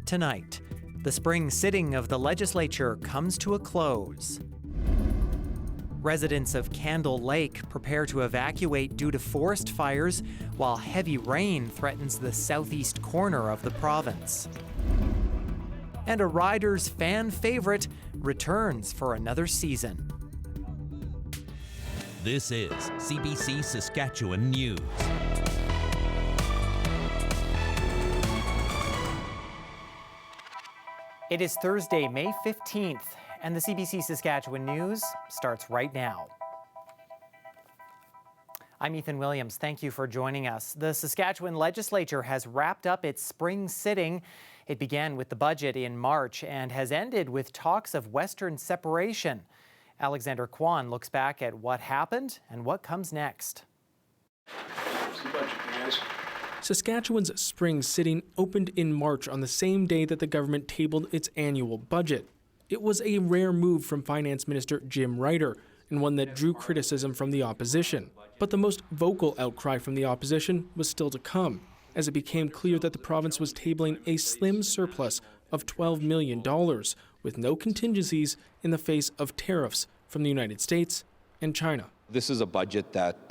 tonight. The spring sitting of the Legislature comes to a close. Residents of Candle Lake prepare to evacuate due to forest fires, while heavy rain threatens the southeast corner of the province. And a Riders fan favorite returns for another season. This is CBC Saskatchewan News. It is Thursday, May 15th, and the CBC Saskatchewan News starts right now. I'm Ethan Williams. Thank you for joining us. The Saskatchewan Legislature has wrapped up its spring sitting. It began with the budget in March and has ended with talks of Western separation. Alexander Kwan looks back at what happened and what comes next. Saskatchewan's spring sitting opened in March on the same day that the government tabled its annual budget. It was a rare move from Finance Minister Jim Ryder, and one that drew criticism from the opposition. But the most vocal outcry from the opposition was still to come, as it became clear that the province was tabling a slim surplus of $12 million, with no contingencies in the face of tariffs from the United States and China. This is a budget that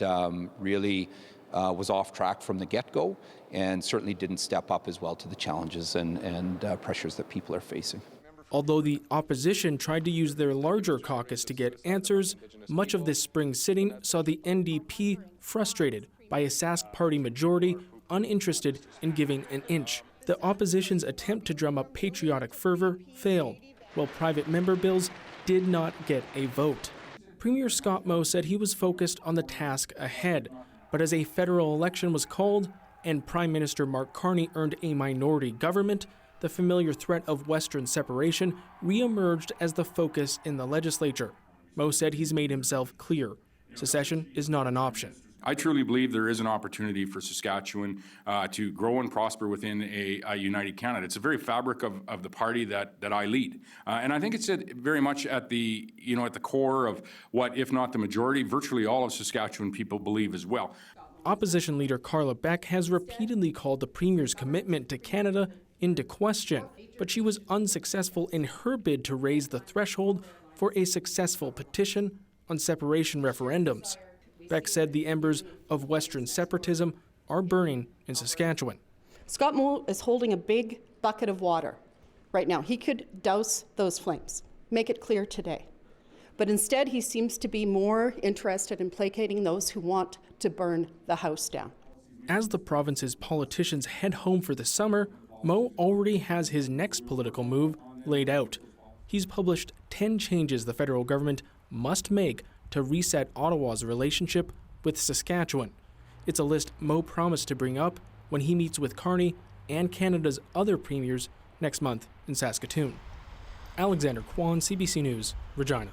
really was off track from the get-go and certainly didn't step up as well to the challenges and pressures that people are facing. Although the opposition tried to use their larger caucus to get answers, much of this spring sitting saw the NDP frustrated by a Sask party majority uninterested in giving an inch. The opposition's attempt to drum up patriotic fervor failed, while private member bills did not get a vote. Premier Scott Moe said he was focused on the task ahead, but as a federal election was called and Prime Minister Mark Carney earned a minority government, the familiar threat of Western separation re-emerged as the focus in the legislature. Moe said he's made himself clear. Secession is not an option. I truly believe there is an opportunity for Saskatchewan to grow and prosper within a united Canada. It's the very fabric of the party that I lead. And I think it's very much at the core of what, if not the majority, virtually all of Saskatchewan people believe as well. Opposition leader Carla Beck has repeatedly called the Premier's commitment to Canada into question, but she was unsuccessful in her bid to raise the threshold for a successful petition on separation referendums. Beck said the embers of Western separatism are burning in Saskatchewan. Scott Moe is holding a big bucket of water right now. He could douse those flames, make it clear today. But instead, he seems to be more interested in placating those who want to burn the house down. As the province's politicians head home for the summer, Moe already has his next political move laid out. He's published 10 changes the federal government must make to reset Ottawa's relationship with Saskatchewan. It's a list Moe promised to bring up when he meets with Carney and Canada's other premiers next month in Saskatoon. Alexander Kwan, CBC News, Regina.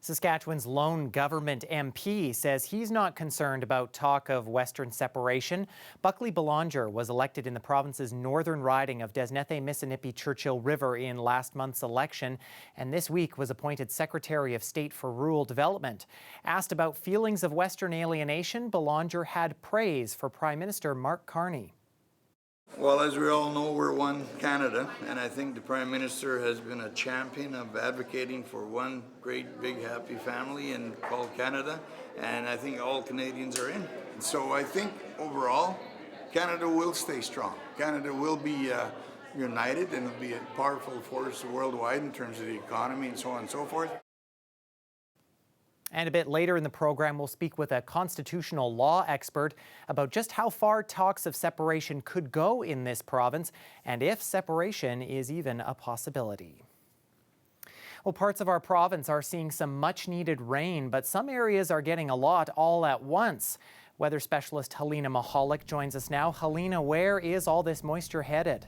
Saskatchewan's lone government MP says he's not concerned about talk of Western separation. Buckley Belanger was elected in the province's northern riding of Desnethé-Missinippi-Churchill River in last month's election, and this week was appointed Secretary of State for Rural Development. Asked about feelings of Western alienation, Belanger had praise for Prime Minister Mark Carney. Well, as we all know, we're one Canada, and I think the Prime Minister has been a champion of advocating for one great, big, happy family called Canada, and I think all Canadians are in. So I think overall, Canada will stay strong. Canada will be united and will be a powerful force worldwide in terms of the economy and so on and so forth. And a bit later in the program, we'll speak with a constitutional law expert about just how far talks of separation could go in this province and if separation is even a possibility. Well, parts of our province are seeing some much-needed rain, but some areas are getting a lot all at once. Weather specialist Helena Mahalik joins us now. Helena, where is all this moisture headed?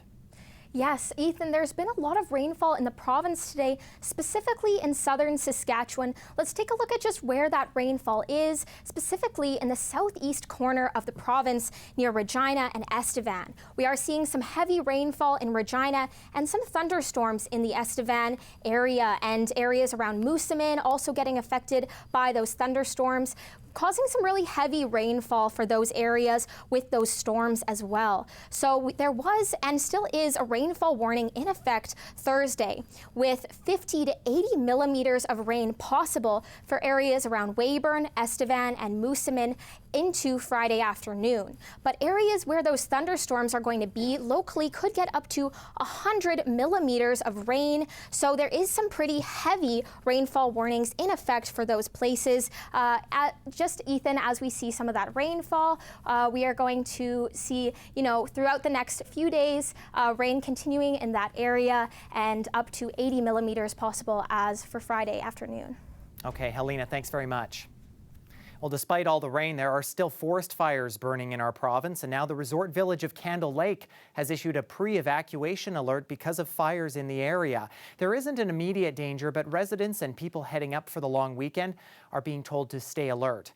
Yes, Ethan, there's been a lot of rainfall in the province today, specifically in southern Saskatchewan. Let's take a look at just where that rainfall is, specifically in the southeast corner of the province near Regina and Estevan. We are seeing some heavy rainfall in Regina and some thunderstorms in the Estevan area, and areas around Moosomin also getting affected by those thunderstorms, causing some really heavy rainfall for those areas with those storms as well. So there was and still is a rainfall warning in effect Thursday, with 50 to 80 millimeters of rain possible for areas around Weyburn, Estevan, and Moosomin into Friday afternoon. But areas where those thunderstorms are going to be locally could get up to 100 millimeters of rain. So there is some pretty heavy rainfall warnings in effect for those places. Just Ethan, as we see some of that rainfall, we are going to see, throughout the next few days, rain continuing in that area and up to 80 millimeters possible as for Friday afternoon. Okay, Helena, thanks very much. Well, despite all the rain, there are still forest fires burning in our province, and now the resort village of Candle Lake has issued a pre-evacuation alert because of fires in the area. There isn't an immediate danger, but residents and people heading up for the long weekend are being told to stay alert.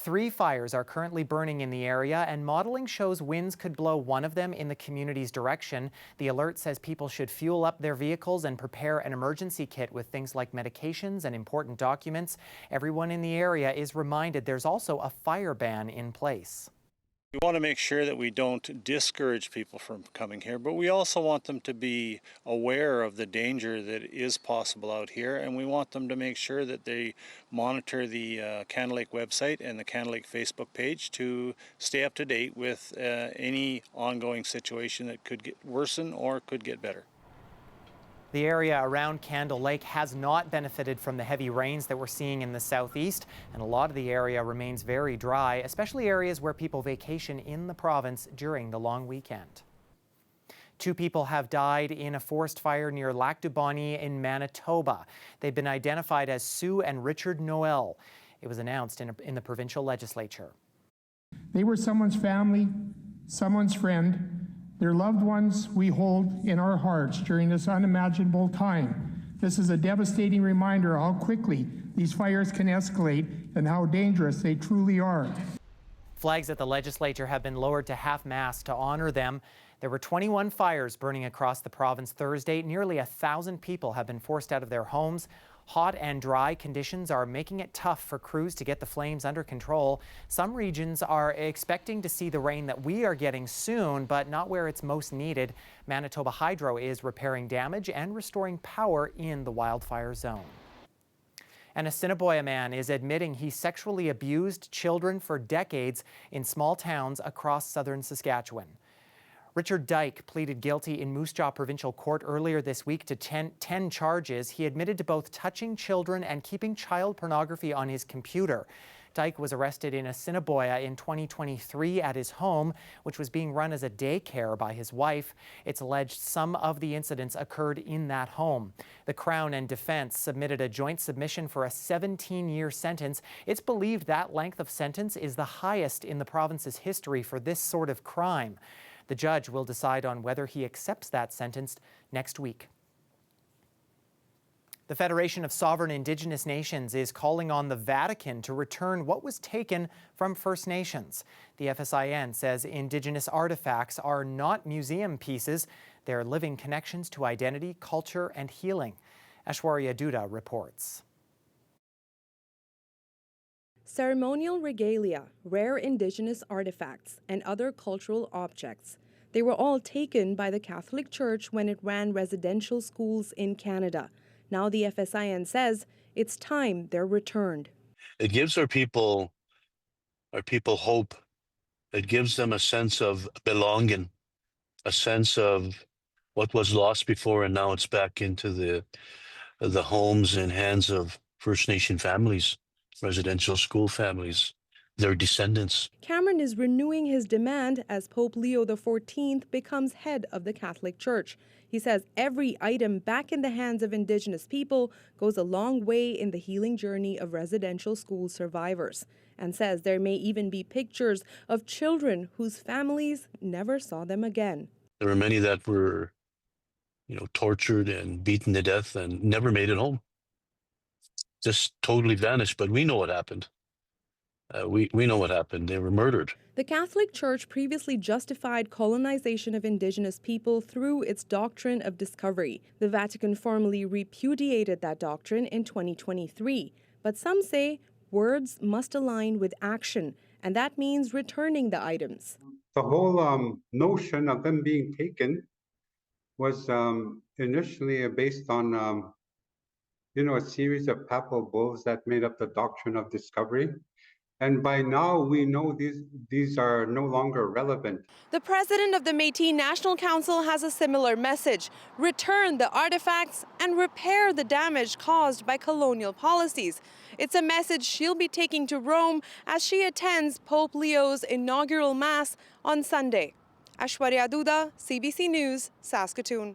3 fires are currently burning in the area, and modeling shows winds could blow one of them in the community's direction. The alert says people should fuel up their vehicles and prepare an emergency kit with things like medications and important documents. Everyone in the area is reminded there's also a fire ban in place. We want to make sure that we don't discourage people from coming here, but we also want them to be aware of the danger that is possible out here, and we want them to make sure that they monitor the Candle Lake website and the Candle Lake Facebook page to stay up to date with any ongoing situation that could get worsen or could get better. The area around Candle Lake has not benefited from the heavy rains that we're seeing in the southeast, and a lot of the area remains very dry, especially areas where people vacation in the province during the long weekend. 2 people have died in a forest fire near Lac du Bonny in Manitoba. They've been identified as Sue and Richard Noel. It was announced in the provincial legislature. They were someone's family, someone's friend. Their loved ones we hold in our hearts during this unimaginable time. This is a devastating reminder how quickly these fires can escalate and how dangerous they truly are. Flags at the legislature have been lowered to half-mast to honor them. There were 21 fires burning across the province Thursday. Nearly 1,000 people have been forced out of their homes. Hot and dry conditions are making it tough for crews to get the flames under control. Some regions are expecting to see the rain that we are getting soon, but not where it's most needed. Manitoba Hydro is repairing damage and restoring power in the wildfire zone. An Assiniboia man is admitting he sexually abused children for decades in small towns across southern Saskatchewan. Richard Dyke pleaded guilty in Moose Jaw Provincial Court earlier this week to 10 charges. He admitted to both touching children and keeping child pornography on his computer. Dyke was arrested in Assiniboia in 2023 at his home, which was being run as a daycare by his wife. It's alleged some of the incidents occurred in that home. The Crown and Defence submitted a joint submission for a 17-year sentence. It's believed that length of sentence is the highest in the province's history for this sort of crime. The judge will decide on whether he accepts that sentence next week. The Federation of Sovereign Indigenous Nations is calling on the Vatican to return what was taken from First Nations. The FSIN says Indigenous artifacts are not museum pieces. They're living connections to identity, culture, and healing. Ashwarya Duda reports. Ceremonial regalia, rare Indigenous artifacts, and other cultural objects. They were all taken by the Catholic Church when it ran residential schools in Canada. Now the FSIN says it's time they're returned. It gives our people hope. It gives them a sense of belonging, a sense of what was lost before and now it's back into the homes and hands of First Nation families, residential school families, their descendants. Cameron is renewing his demand as Pope Leo XIV becomes head of the Catholic Church. He says every item back in the hands of Indigenous people goes a long way in the healing journey of residential school survivors, and says there may even be pictures of children whose families never saw them again. There were many that were, tortured and beaten to death and never made it home. Just totally vanished, but we know what happened. We know what happened. They were murdered. The Catholic Church previously justified colonization of Indigenous people through its doctrine of discovery. The Vatican formally repudiated that doctrine in 2023. But some say words must align with action, and that means returning the items. The whole notion of them being taken was initially based on, a series of papal bulls that made up the doctrine of discovery. And by now, we know these are no longer relevant. The president of the Métis National Council has a similar message: return the artifacts and repair the damage caused by colonial policies. It's a message she'll be taking to Rome as she attends Pope Leo's inaugural Mass on Sunday. Ashwarya Duda, CBC News, Saskatoon.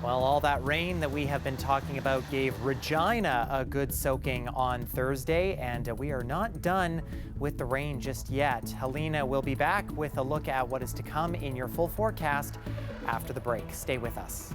Well, all that rain that we have been talking about gave Regina a good soaking on Thursday, and we are not done with the rain just yet. Helena will be back with a look at what is to come in your full forecast after the break. Stay with us.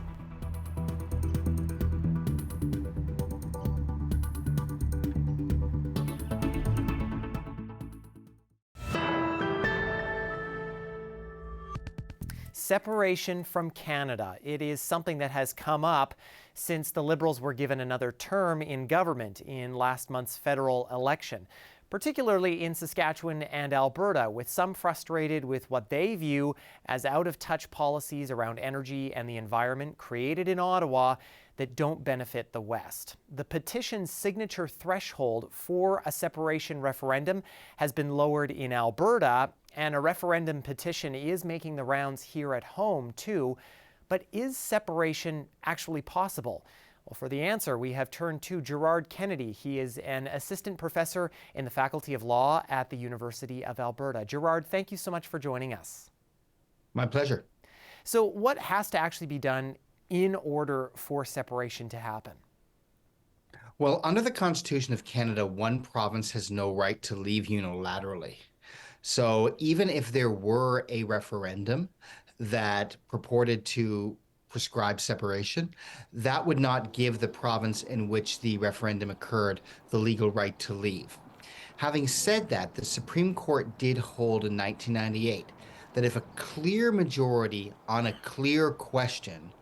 Separation from Canada. It is something that has come up since the Liberals were given another term in government in last month's federal election, particularly in Saskatchewan and Alberta, with some frustrated with what they view as out-of-touch policies around energy and the environment created in Ottawa that don't benefit the West. The petition's signature threshold for a separation referendum has been lowered in Alberta, and a referendum petition is making the rounds here at home too. But is separation actually possible? Well, for the answer, we have turned to Gerard Kennedy. He is an assistant professor in the Faculty of Law at the University of Alberta. Gerard, thank you so much for joining us. My pleasure. So what has to actually be done in order for separation to happen? Well, under the Constitution of Canada, one province has no right to leave unilaterally. So even if there were a referendum that purported to prescribe separation, that would not give the province in which the referendum occurred the legal right to leave. Having said that, the Supreme Court did hold in 1998 that if a clear majority on a clear question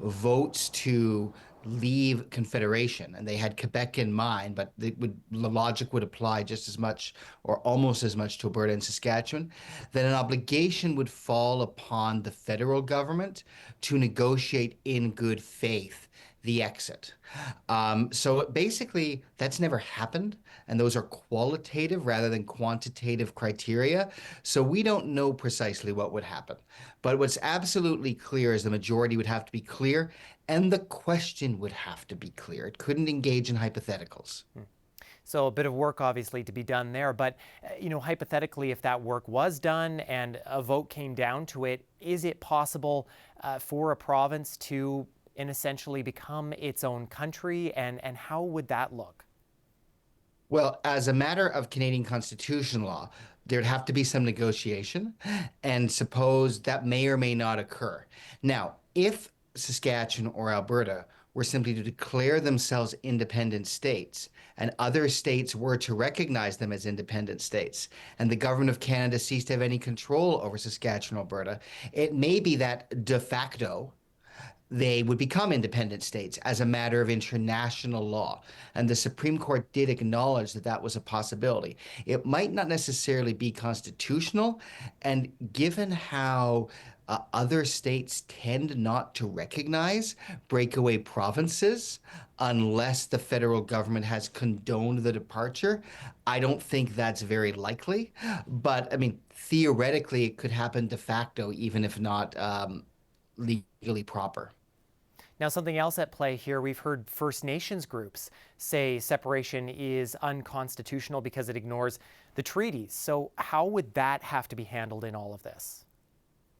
votes to leave Confederation, and they had Quebec in mind, but the logic would apply just as much or almost as much to Alberta and Saskatchewan, then an obligation would fall upon the federal government to negotiate in good faith the exit. So basically, that's never happened, and those are qualitative rather than quantitative criteria. So we don't know precisely what would happen. But what's absolutely clear is the majority would have to be clear, and the question would have to be clear. It couldn't engage in hypotheticals. So a bit of work obviously to be done there, but hypothetically, if that work was done and a vote came down to it, is it possible for a province to essentially become its own country, and how would that look? Well, as a matter of Canadian constitutional law, there'd have to be some negotiation, and suppose that may or may not occur. Now, if Saskatchewan or Alberta were simply to declare themselves independent states, and other states were to recognize them as independent states, and the government of Canada ceased to have any control over Saskatchewan, Alberta, it may be that de facto they would become independent states as a matter of international law. And the Supreme Court did acknowledge that that was a possibility. It might not necessarily be constitutional, and given how other states tend not to recognize breakaway provinces unless the federal government has condoned the departure, I don't think that's very likely. But I mean, theoretically, it could happen de facto, even if not legally proper. Now, something else at play here, we've heard First Nations groups say separation is unconstitutional because it ignores the treaties. So how would that have to be handled in all of this?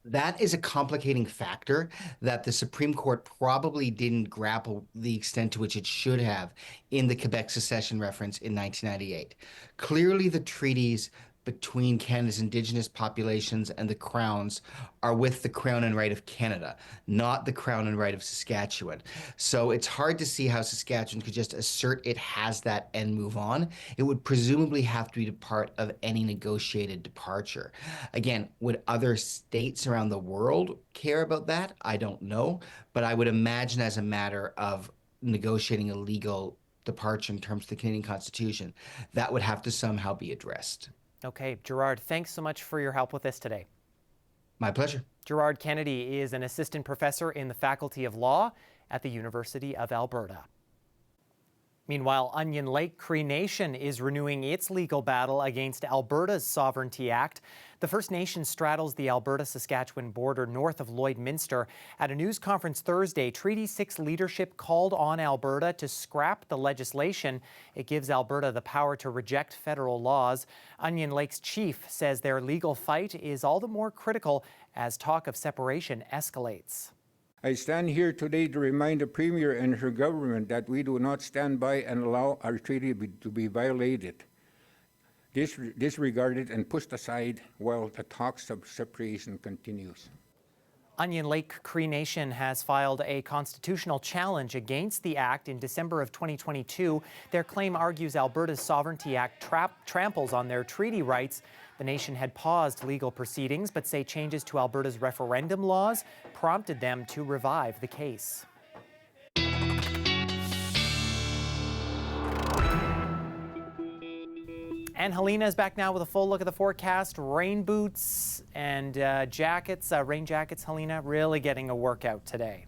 That is a complicating factor that the Supreme Court probably didn't grapple the extent to which it should have in the Quebec secession reference in 1998. Clearly, the treaties between Canada's Indigenous populations and the Crowns are with the Crown and right of Canada, not the Crown and right of Saskatchewan. So it's hard to see how Saskatchewan could just assert it has that and move on. It would presumably have to be a part of any negotiated departure. Again, would other states around the world care about that? I don't know, but I would imagine as a matter of negotiating a legal departure in terms of the Canadian Constitution, that would have to somehow be addressed. Okay, Gerard, thanks so much for your help with this today. My pleasure. Gerard Kennedy is an assistant professor in the Faculty of Law at the University of Alberta. Meanwhile, Onion Lake Cree Nation is renewing its legal battle against Alberta's Sovereignty Act. The First Nation straddles the Alberta-Saskatchewan border north of Lloydminster. At a news conference Thursday, Treaty 6 leadership called on Alberta to scrap the legislation. It gives Alberta the power to reject federal laws. Onion Lake's chief says their legal fight is all the more critical as talk of separation escalates. I stand here today to remind the Premier and her government that we do not stand by and allow our treaty to be violated, disregarded and pushed aside while the talks of separation continues. Onion Lake Cree Nation has filed a constitutional challenge against the act in December of 2022. Their claim argues Alberta's Sovereignty Act tramples on their treaty rights. The nation had paused legal proceedings, but say changes to Alberta's referendum laws prompted them to revive the case. And Helena is back now with a full look at the forecast. Rain boots and jackets, rain jackets, Helena, really getting a workout today.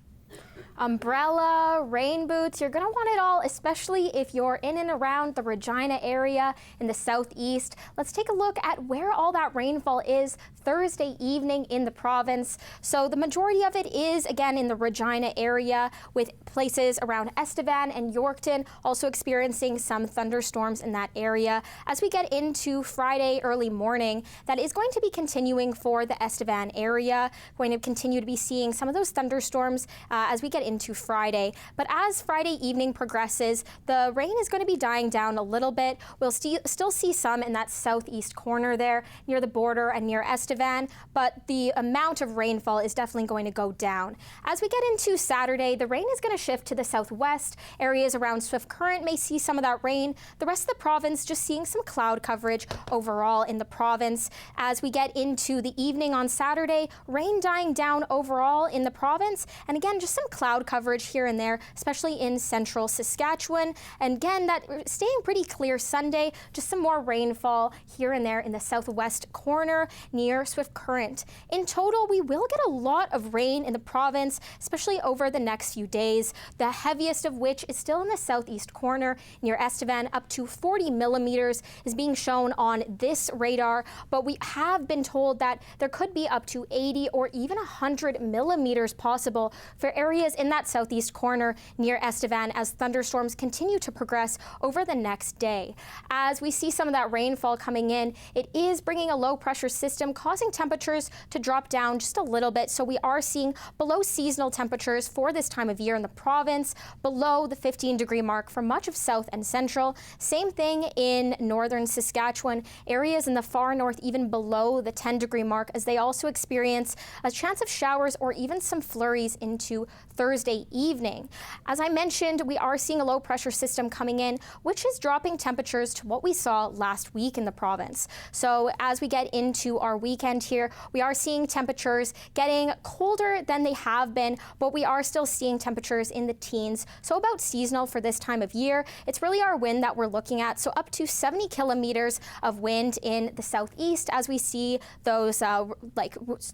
Umbrella, rain boots, you're going to want it all, especially if you're in and around the Regina area in the southeast. Let's take a look at where all that rainfall is Thursday evening in the province. So the majority of it is, again, in the Regina area, with places around Estevan and Yorkton also experiencing some thunderstorms in that area. As we get into Friday early morning, that is going to be continuing for the Estevan area. Going to continue to be seeing some of those thunderstorms as we get into Friday. But as Friday evening progresses, the rain is going to be dying down a little bit. We'll still see some in that southeast corner there near the border and near Estevan, but the amount of rainfall is definitely going to go down. As we get into Saturday, the rain is going to shift to the southwest. Areas around Swift Current may see some of that rain. The rest of the province just seeing some cloud coverage overall in the province. As we get into the evening on Saturday, rain dying down overall in the province, and again, just some cloud coverage here and there, especially in central Saskatchewan. And again, that staying pretty clear Sunday, just some more rainfall here and there in the southwest corner near Swift Current. In total, we will get a lot of rain in the province, especially over the next few days, the heaviest of which is still in the southeast corner near Estevan. Up to 40 millimeters is being shown on this radar, but we have been told that there could be up to 80 or even 100 millimeters possible for areas in that southeast corner near Estevan as thunderstorms continue to progress over the next day. As we see some of that rainfall coming in, it is bringing a low pressure system causing temperatures to drop down just a little bit. So we are seeing below seasonal temperatures for this time of year in the province, below the 15-degree mark for much of south and central. Same thing in northern Saskatchewan, areas in the far north even below the 10-degree mark as they also experience a chance of showers or even some flurries into Thursday evening. As I mentioned, we are seeing a low pressure system coming in, which is dropping temperatures to what we saw last week in the province. So as we get into our weekend here, we are seeing temperatures getting colder than they have been, but we are still seeing temperatures in the teens. So about seasonal for this time of year. It's really our wind that we're looking at. So up to 70 kilometers of wind in the southeast as we see those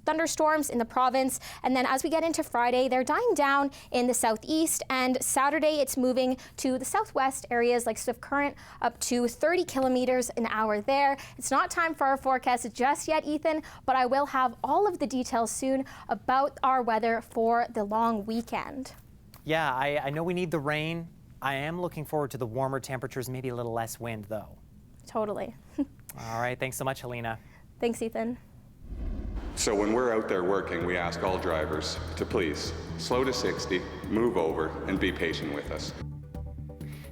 thunderstorms in the province. And then as we get into Friday, they're dying down in the southeast, and Saturday it's moving to the southwest areas like Swift Current up to 30 kilometers an hour there. It's not time for our forecast just yet, Ethan, but I will have all of the details soon about our weather for the long weekend. Yeah, I know we need the rain. I am looking forward to the warmer temperatures, maybe a little less wind though. Totally. All right, thanks so much, Helena. Thanks, Ethan. So when we're out there working, we ask all drivers to please slow to 60, move over, and be patient with us.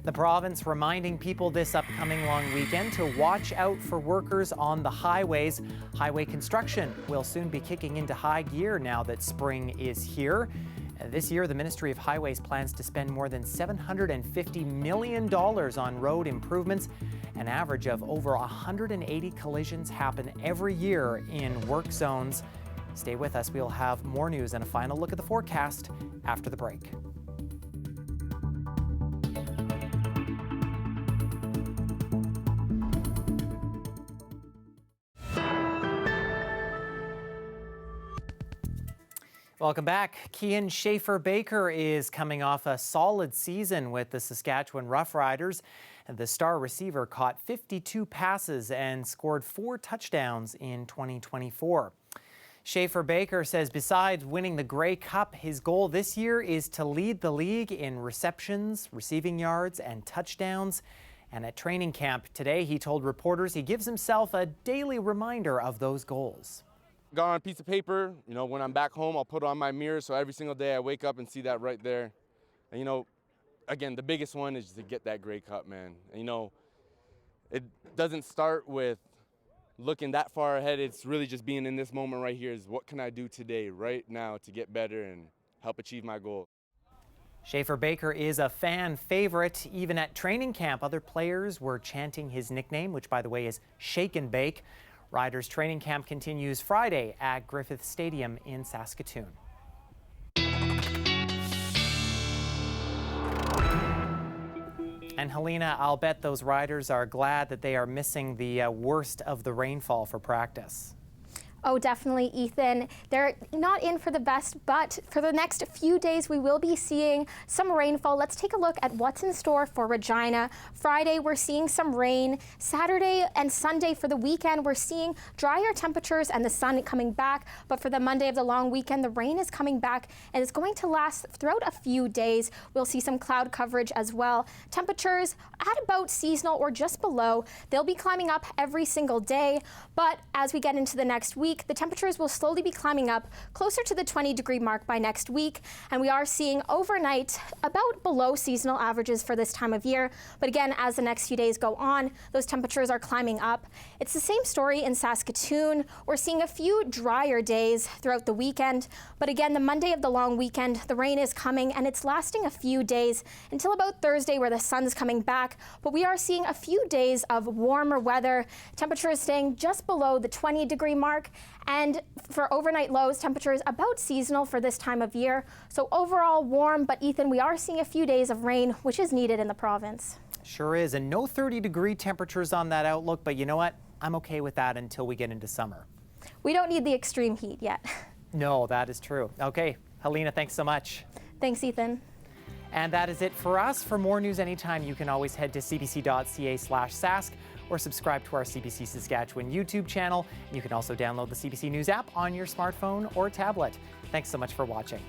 The province reminding people this upcoming long weekend to watch out for workers on the highways. Highway construction will soon be kicking into high gear now that spring is here. This year, the Ministry of Highways plans to spend more than $750 million on road improvements. An average of over 180 collisions happen every year in work zones. Stay with us. We'll have more news and a final look at the forecast after the break. Welcome back. Kian Schaefer-Baker is coming off a solid season with the Saskatchewan Roughriders. The star receiver caught 52 passes and scored 4 touchdowns in 2024. Schaefer-Baker says besides winning the Grey Cup, his goal this year is to lead the league in receptions, receiving yards, and touchdowns. And at training camp today, he told reporters he gives himself a daily reminder of those goals. Got on a piece of paper, when I'm back home, I'll put it on my mirror, so every single day I wake up and see that right there. And, again, the biggest one is to get that Grey Cup, man. And, it doesn't start with looking that far ahead. It's really just being in this moment right here is what can I do today, right now, to get better and help achieve my goal. Schaefer-Baker is a fan favorite. Even at training camp, other players were chanting his nickname, which, by the way, is Shake and Bake. Riders training camp continues Friday at Griffith Stadium in Saskatoon. And Helena, I'll bet those riders are glad that they are missing the worst of the rainfall for practice. Oh, definitely, Ethan. They're not in for the best, but for the next few days, we will be seeing some rainfall. Let's take a look at what's in store for Regina. Friday, we're seeing some rain. Saturday and Sunday for the weekend, we're seeing drier temperatures and the sun coming back. But for the Monday of the long weekend, the rain is coming back and it's going to last throughout a few days. We'll see some cloud coverage as well. Temperatures at about seasonal or just below. They'll be climbing up every single day. But as we get into the next week, the temperatures will slowly be climbing up closer to the 20-degree mark by next week. And we are seeing overnight about below seasonal averages for this time of year. But again, as the next few days go on, those temperatures are climbing up. It's the same story in Saskatoon. We're seeing a few drier days throughout the weekend. But again, the Monday of the long weekend, the rain is coming and it's lasting a few days until about Thursday where the sun's coming back. But we are seeing a few days of warmer weather. Temperatures staying just below the 20-degree mark. And for overnight lows, temperatures about seasonal for this time of year. So overall warm, but Ethan, we are seeing a few days of rain, which is needed in the province. Sure is, and no 30-degree temperatures on that outlook, but you know what? I'm okay with that until we get into summer. We don't need the extreme heat yet. No, that is true. Okay, Helena, thanks so much. Thanks, Ethan. And that is it for us. For more news anytime, you can always head to cbc.ca/Sask or subscribe to our CBC Saskatchewan YouTube channel. You can also download the CBC News app on your smartphone or tablet. Thanks so much for watching.